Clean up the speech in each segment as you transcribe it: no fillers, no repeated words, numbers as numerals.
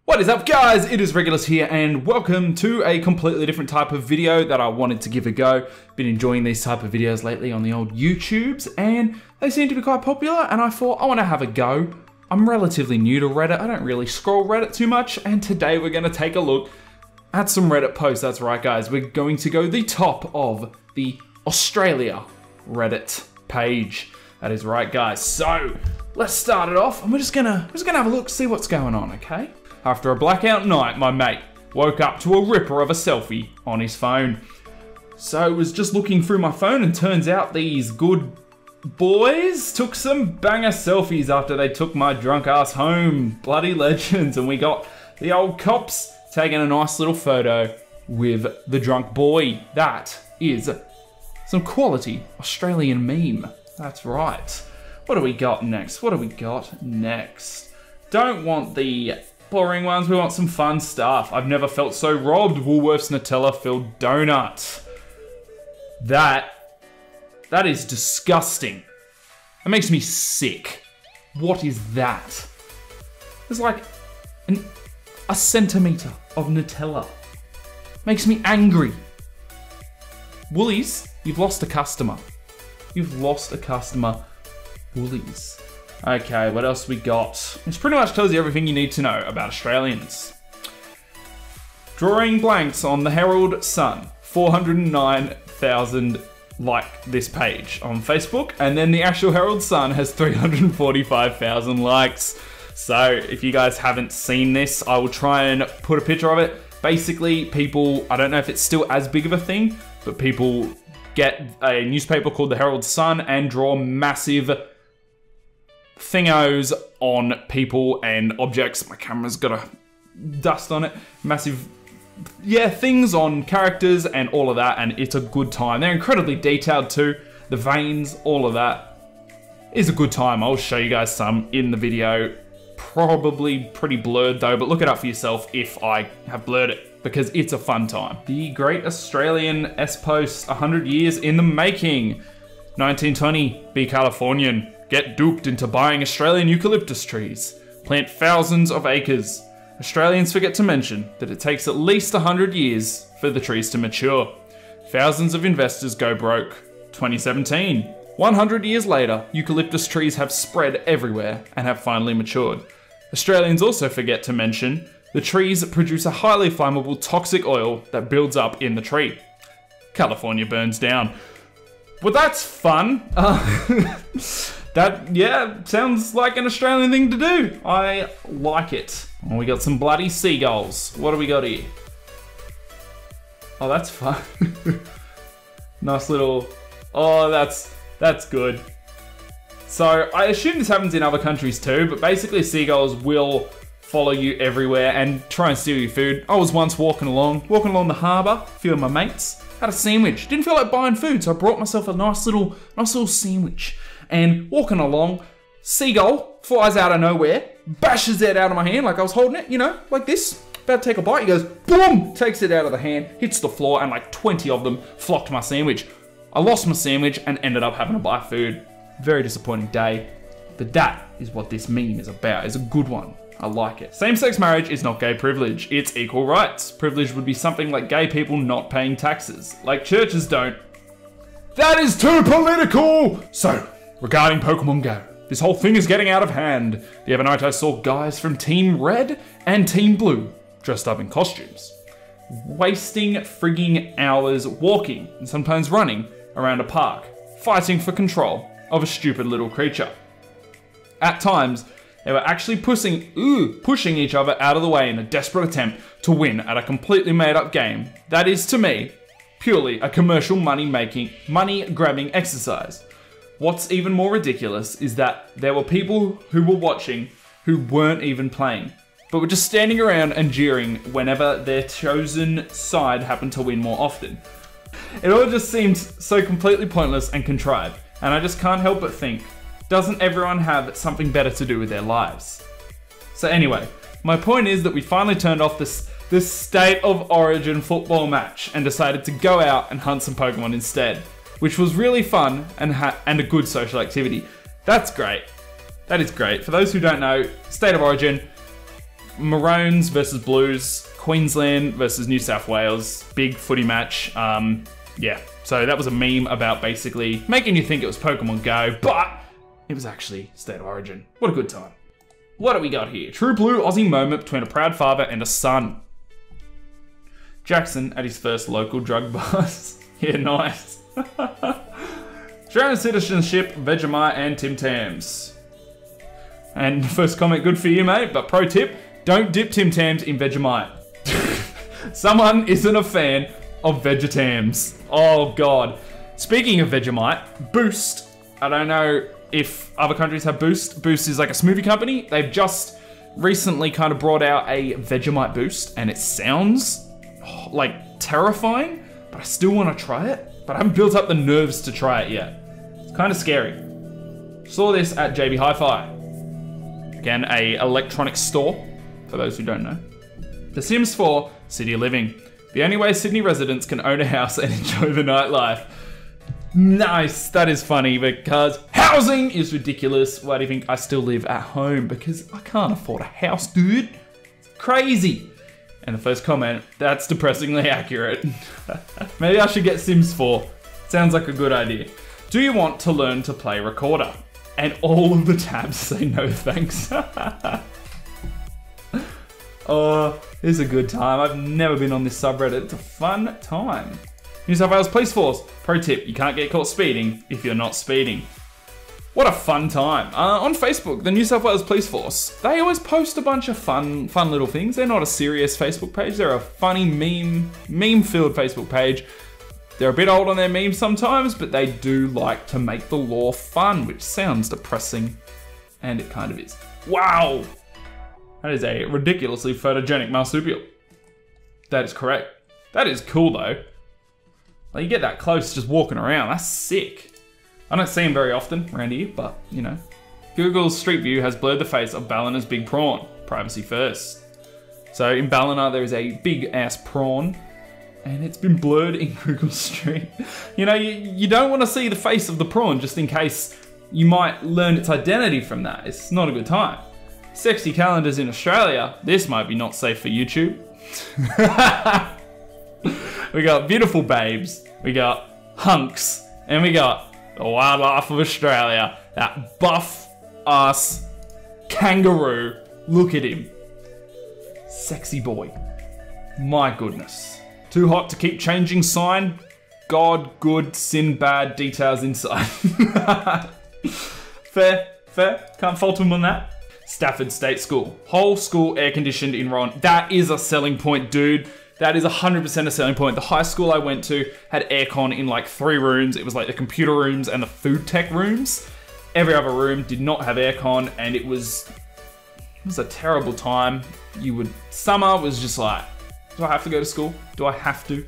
What is up, guys? It is Regulus here and welcome to a completely different type of video that I wanted to give a go. Been enjoying these type of videos lately on the old YouTubes and they seem to be quite popular and I thought I want to have a go. I'm relatively new to Reddit. I don't really scroll Reddit too much and today we're going to take a look at some Reddit posts. That's right, guys. We're going to go the top of the Australia Reddit page. That is right, guys. So let's start it off and we're just gonna have a look, see what's going on, okay? After a blackout night, my mate woke up to a ripper of a selfie on his phone. So I was just looking through my phone and turns out these good boys took some banger selfies after they took my drunk ass home. Bloody legends. And we got the old cops taking a nice little photo with the drunk boy. That is some quality Australian meme. That's right. What do we got next? Don't want the boring ones, we want some fun stuff. I've never felt so robbed. Woolworths Nutella filled donut. That is disgusting. That makes me sick. What is that? It's like a centimetre of Nutella. Makes me angry. Woolies, you've lost a customer. You've lost a customer. Woolies. Okay, what else we got? This pretty much tells you everything you need to know about Australians. Drawing blanks on the Herald Sun. 409,000 like this page on Facebook, and then the actual Herald Sun has 345,000 likes. So if you guys haven't seen this, I will try and put a picture of it. Basically, people, I don't know if it's still as big of a thing, but people get a newspaper called the Herald Sun and draw massive thingos on people and objects. My camera's got a dust on it. Massive, yeah, things on characters and all of that, and it's a good time. They're incredibly detailed too. The veins, all of that is a good time. I'll show you guys some in the video. Probably pretty blurred though, but look it up for yourself if I have blurred it, because it's a fun time. The Great Australian S-Post, 100 years in the making. 1920, be Californian. Get duped into buying Australian eucalyptus trees. Plant thousands of acres. Australians forget to mention that it takes at least 100 years for the trees to mature. Thousands of investors go broke. 2017. 100 years later, eucalyptus trees have spread everywhere and have finally matured. Australians also forget to mention the trees produce a highly flammable toxic oil that builds up in the tree. California burns down. Well, that's fun. That, yeah, sounds like an Australian thing to do. I like it. Oh, we got some bloody seagulls. What do we got here? Oh, that's fun. Nice little, oh, that's good. So I assume this happens in other countries too, but basically seagulls will follow you everywhere and try and steal your food. I was once walking along the harbour, a few of my mates, had a sandwich. Didn't feel like buying food, so I brought myself a nice little sandwich. And walking along, seagull flies out of nowhere, bashes it out of my hand like I was holding it, you know, like this. About to take a bite, he goes, boom, takes it out of the hand, hits the floor, and like 20 of them flocked my sandwich. I lost my sandwich and ended up having to buy food. Very disappointing day. But that is what this meme is about. It's a good one. I like it. Same-sex marriage is not gay privilege. It's equal rights. Privilege would be something like gay people not paying taxes, like churches don't. That is too political! So, regarding Pokemon Go, this whole thing is getting out of hand. The other night I saw guys from Team Red and Team Blue dressed up in costumes, wasting frigging hours walking and sometimes running around a park, fighting for control of a stupid little creature. At times, they were actually pushing each other out of the way in a desperate attempt to win at a completely made up game that is, to me, purely a commercial money-grabbing exercise. What's even more ridiculous is that there were people who were watching who weren't even playing, but were just standing around and jeering whenever their chosen side happened to win more often. It all just seemed so completely pointless and contrived, and I just can't help but think, doesn't everyone have something better to do with their lives? So anyway, my point is that we finally turned off this State of Origin football match and decided to go out and hunt some Pokemon instead, which was really fun and a good social activity. That's great. That is great. For those who don't know, State of Origin, Maroons versus Blues, Queensland versus New South Wales, big footy match. Yeah, so that was a meme about basically making you think it was Pokemon Go, but it was actually State of Origin. What a good time. What do we got here? True blue Aussie moment between a proud father and a son. Jackson at his first local drug bust. Yeah, nice. Australian citizenship, Vegemite and Tim Tams. And first comment, good for you, mate, but pro tip, don't dip Tim Tams in Vegemite. Someone isn't a fan of Vegetams. Oh, God. Speaking of Vegemite, Boost. I don't know if other countries have Boost. Boost is like a smoothie company. They've just recently kind of brought out a Vegemite Boost, and it sounds like terrifying, but I still want to try it. But I haven't built up the nerves to try it yet. It's kind of scary. Saw this at JB Hi-Fi. Again, a electronics store, for those who don't know. The Sims 4 City Living. The only way Sydney residents can own a house and enjoy the nightlife. Nice, that is funny because housing is ridiculous. Why do you think I still live at home? Because I can't afford a house, dude. It's crazy. And the first comment, that's depressingly accurate. Maybe I should get Sims 4. Sounds like a good idea. Do you want to learn to play recorder? And all of the tabs say no thanks. Oh, it's a good time. I've never been on this subreddit. It's a fun time. New South Wales Police Force. Pro tip, you can't get caught speeding if you're not speeding. What a fun time. On Facebook, the New South Wales Police Force, they always post a bunch of fun little things. They're not a serious Facebook page. They're a funny meme-filled Facebook page. They're a bit old on their memes sometimes, but they do like to make the law fun, which sounds depressing, and it kind of is. Wow! That is a ridiculously photogenic marsupial. That is correct. That is cool though. Like, you get that close just walking around, that's sick. I don't see him very often around here, but you know. Google's Street View has blurred the face of Ballina's big prawn. Privacy first. So in Ballina there is a big ass prawn, and it's been blurred in Google Street. You know, you don't want to see the face of the prawn just in case you might learn its identity from that. It's not a good time. Sexy calendars in Australia. This might be not safe for YouTube. We got beautiful babes, we got hunks, and we got the wildlife of Australia. That buff ass kangaroo. Look at him. Sexy boy. My goodness. Too hot to keep changing sign. God, good, sin, bad, details inside. Fair. Can't fault him on that. Stafford State School. Whole school air conditioned in Ron. That is a selling point, dude. That is 100% a selling point. The high school I went to had aircon in like 3 rooms. It was like the computer rooms and the food tech rooms. Every other room did not have aircon, and it was a terrible time. Summer was just like, do I have to go to school? Do I have to?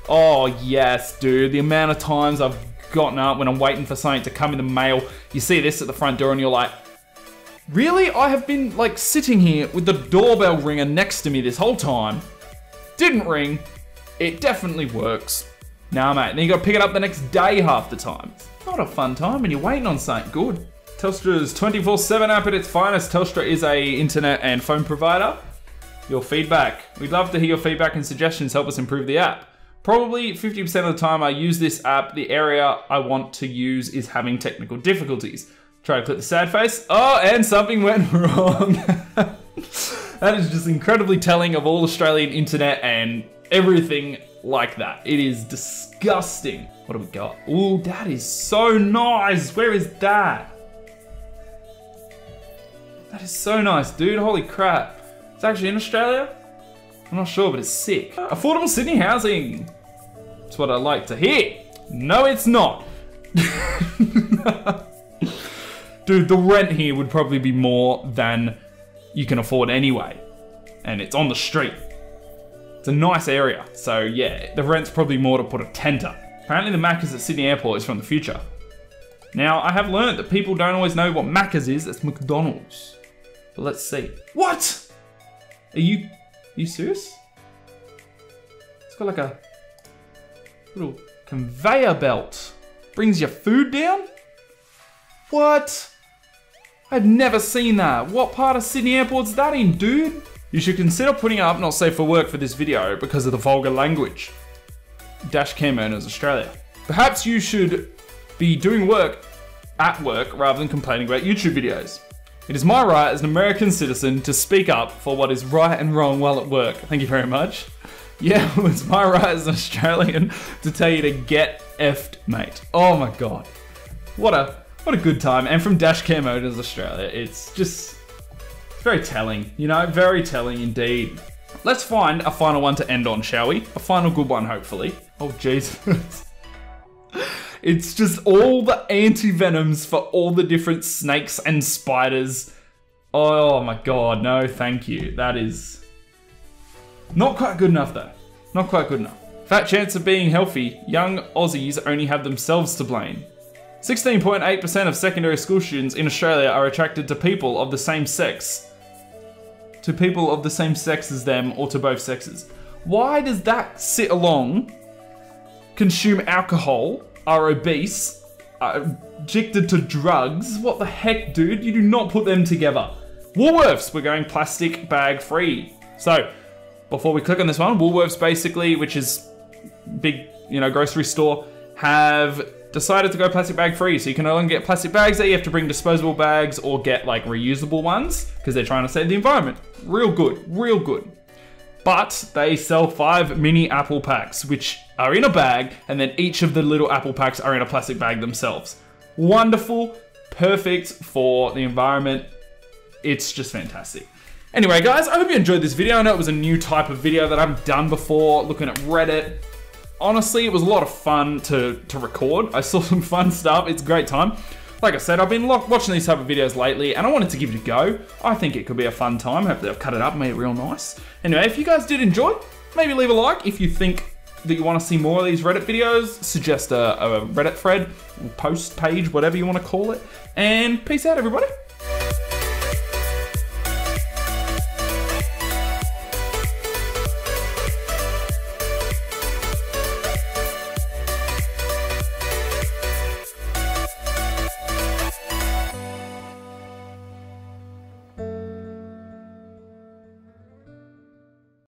Oh yes, dude. The amount of times I've gotten up when I'm waiting for something to come in the mail. You see this at the front door and you're like, really? I have been like sitting here with the doorbell ringer next to me this whole time. Didn't ring. It definitely works. Nah, mate. Then you gotta pick it up the next day half the time. It's not a fun time when you're waiting on something good. Telstra's 24/7 app at its finest. Telstra is a internet and phone provider. Your feedback. We'd love to hear your feedback and suggestions. Help us improve the app. Probably 50% of the time I use this app, the area I want to use is having technical difficulties. Try to click the sad face. Oh, and something went wrong. That is just incredibly telling of all Australian internet and everything like that. It is disgusting. What do we got? Ooh, that is so nice. Where is that? That is so nice, dude. Holy crap. It's actually in Australia? I'm not sure, but it's sick. Affordable Sydney housing. That's what I like to hear. No, it's not. Dude, the rent here would probably be more than you can afford anyway. And it's on the street. It's a nice area. So yeah, the rent's probably more to put a tent up. Apparently the Macca's at Sydney Airport is from the future. Now, I have learned that people don't always know what Macca's is. It's McDonald's. But let's see. What? Are you serious? It's got like a little conveyor belt. Brings your food down? What? I've never seen that. What part of Sydney Airport's that in, dude? You should consider putting up not safe for work for this video because of the vulgar language. Dash Cam Owners Australia. Perhaps you should be doing work at work rather than complaining about YouTube videos. It is my right as an American citizen to speak up for what is right and wrong while at work. Thank you very much. Yeah, well, it's my right as an Australian to tell you to get effed, mate. Oh my God. What a good time. And from Dashcam Owners Australia, it's very telling, you know, very telling indeed. Let's find a final one to end on, shall we? A final good one, hopefully. Oh, Jesus. It's just all the anti-venoms for all the different snakes and spiders. Oh my God, no, thank you. That is not quite good enough though. Not quite good enough. Fat chance of being healthy. Young Aussies only have themselves to blame. 16.8% of secondary school students in Australia are attracted to people of the same sex. To people of the same sex as them or to both sexes. Why does that sit along, consume alcohol, are obese, are addicted to drugs? What the heck, dude? You do not put them together. Woolworths, we're going plastic bag free. So, before we click on this one, Woolworths basically, which is big, you know, grocery store, have decided to go plastic bag free. So you can no longer get plastic bags there. You have to bring disposable bags or get like reusable ones because they're trying to save the environment. Real good, real good. But they sell 5 mini apple packs, which are in a bag, and then each of the little apple packs are in a plastic bag themselves. Wonderful, perfect for the environment. It's just fantastic. Anyway, guys, I hope you enjoyed this video. I know it was a new type of video that I've done before, looking at Reddit. Honestly, it was a lot of fun to record. I saw some fun stuff. It's a great time. Like I said, I've been watching these type of videos lately, and I wanted to give it a go. I think it could be a fun time. Hopefully I've cut it up, made it real nice. Anyway, if you guys did enjoy, maybe leave a like. If you think that you want to see more of these Reddit videos, suggest a Reddit thread, post page, whatever you want to call it. And peace out, everybody.